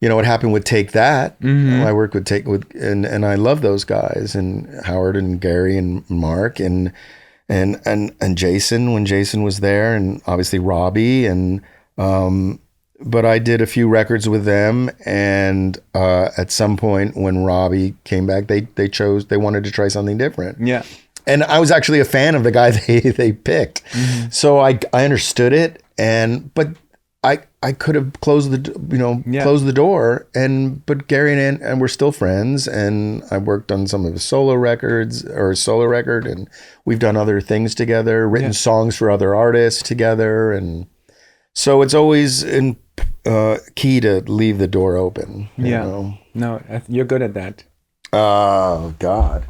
what happened with Take That. I worked with and I love those guys, and Howard and Gary and Mark and Jason when Jason was there, and obviously Robbie, and but I did a few records with them, and at some point when Robbie came back, they wanted to try something different. Yeah. And I was actually a fan of the guy they picked. So I understood it, but I could have closed the door, but Gary and we're still friends, and I worked on some of his solo record, and we've done other things together, written songs for other artists together, and so it's always key to leave the door open. You know? No, you're good at that. Oh God.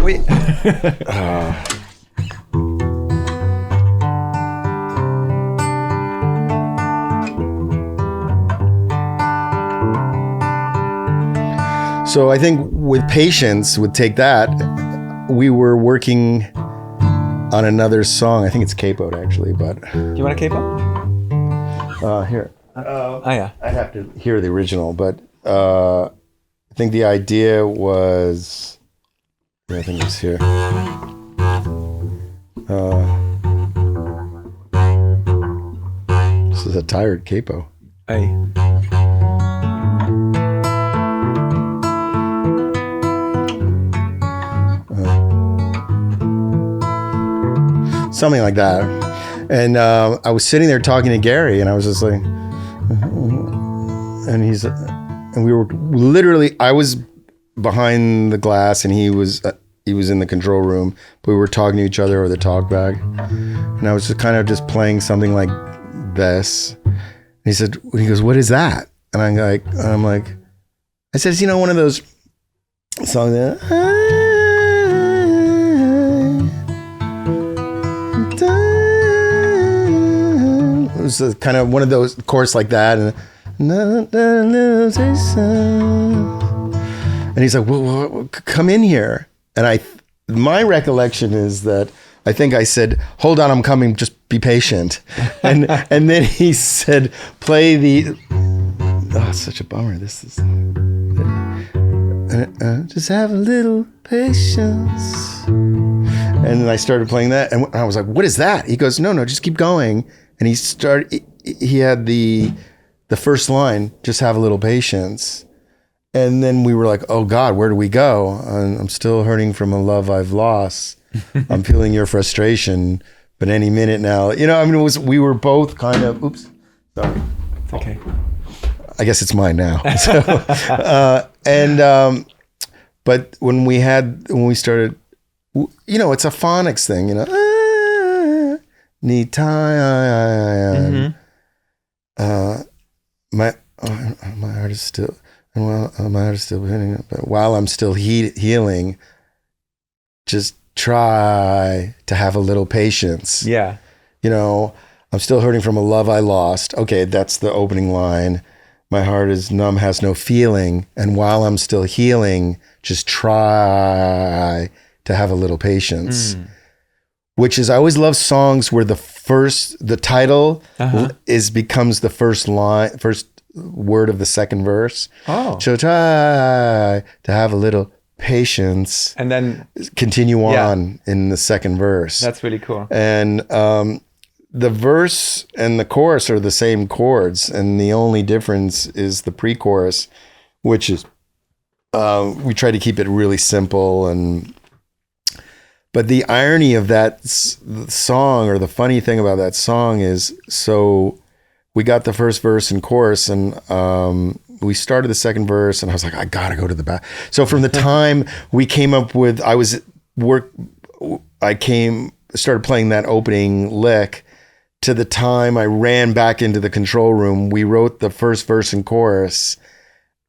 Wait. So I think with Patience, with Take That, we were working on another song. I think it's Capoed actually, but... Do you want a capo? Here. Yeah. I'd have to hear the original, but I think the idea was... I think it's here. This is a tired capo. Hey. Something like that. And I was sitting there talking to Gary, and I was just like, and we were literally, I was behind the glass, and he was in the control room, but we were talking to each other over the talk bag, and I was just kind of just playing something like this. And he goes, "What is that?" And I'm like, I said, "It's, one of those songs that." It was kind of one of those chorus like that, and he's like, well, come in here. And my recollection is that I think I said, "Hold on, I'm coming. Just be patient." And then he said, "Play the." Oh, it's such a bummer. This is. Just have a little patience. And then I started playing that, and I was like, "What is that?" He goes, "No, just keep going." And he had the first line, "Just have a little patience." And then we were like, "Oh God, where do we go? I'm still hurting from a love I've lost. I'm feeling your frustration, but any minute now." We were both kind of, oops, sorry. It's okay. I guess it's mine now. But when we started, it's a phonics thing, need time. My heart is still, and my heart is still hitting. But while I'm still healing, just try to have a little patience. Yeah. I'm still hurting from a love I lost. Okay, that's the opening line. My heart is numb, has no feeling, and while I'm still healing, just try to have a little patience. Which is, I always love songs where the title becomes the first word of the second verse. Oh. So try to have a little patience. And then continue on in the second verse. That's really cool. And the verse and the chorus are the same chords, and the only difference is the pre-chorus, which is we try to keep it really simple. But the irony of that song, or the funny thing about that song, is, so we got the first verse and chorus, and we started the second verse, and I was like, I gotta go to the back. So from the time we came up with, started playing that opening lick, to the time I ran back into the control room, we wrote the first verse and chorus.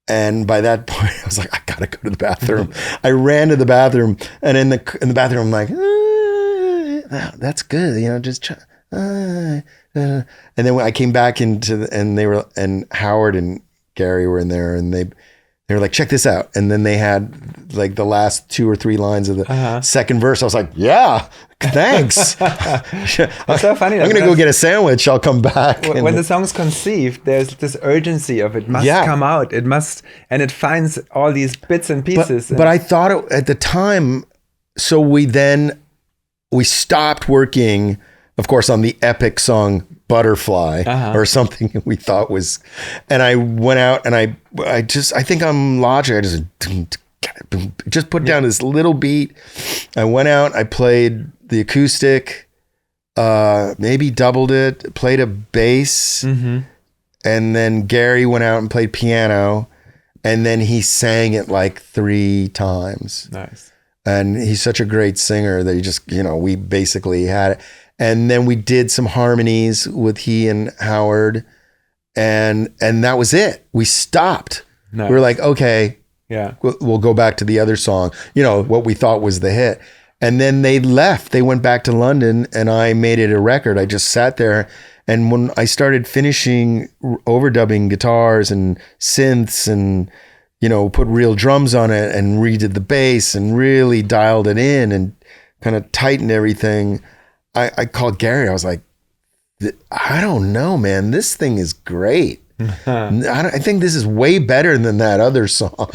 And by that point, I was like, I gotta go to the bathroom. I ran to the bathroom, and in the bathroom, I'm like, that's good, just try. And then when I came back and Howard and Gary were in there, and They were like, check this out. And then they had like the last 2 or 3 lines of the second verse. I was like, yeah, thanks. It's so funny. I'm going to go get a sandwich. I'll come back. When the song's conceived, there's this urgency of it must come out. It must, and it finds all these bits and pieces. But I thought at the time, so we stopped working, of course, on the epic song Butterfly or something we thought was, and I went out and I think I'm Logic. I just put down this little beat. I went out, I played the acoustic, maybe doubled it, played a bass, and then Gary went out and played piano, and then he sang it like 3 times. Nice. And he's such a great singer that he just, we basically had it. And then we did some harmonies with he and Howard, and that was it. We stopped. Nice. We were like, okay, we'll go back to the other song, what we thought was the hit. And then they left. They went back to London, and I made it a record. I just sat there, and when I started finishing overdubbing guitars and synths and put real drums on it and redid the bass and really dialed it in and kind of tightened everything, I called Gary. I was like, I don't know, man. This thing is great. I think this is way better than that other song.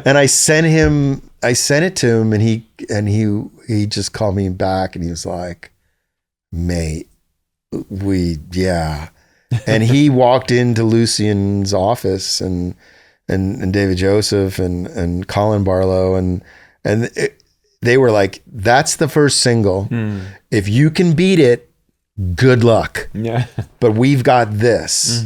And I sent it to him, and he just called me back, and he was like, mate, and he walked into Lucian's office and David Joseph and Colin Barlow and they were like, that's the first single. If you can beat it, good luck. Yeah. But we've got this.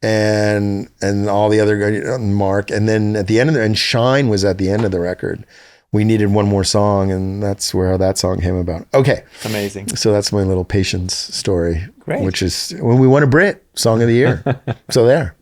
And all the other Mark. And then at the end and Shine was at the end of the record. We needed one more song, and that's where that song came about. Okay. Amazing. So that's my little Patience story. Great. Which is when we won a Brit Song of the Year. So there.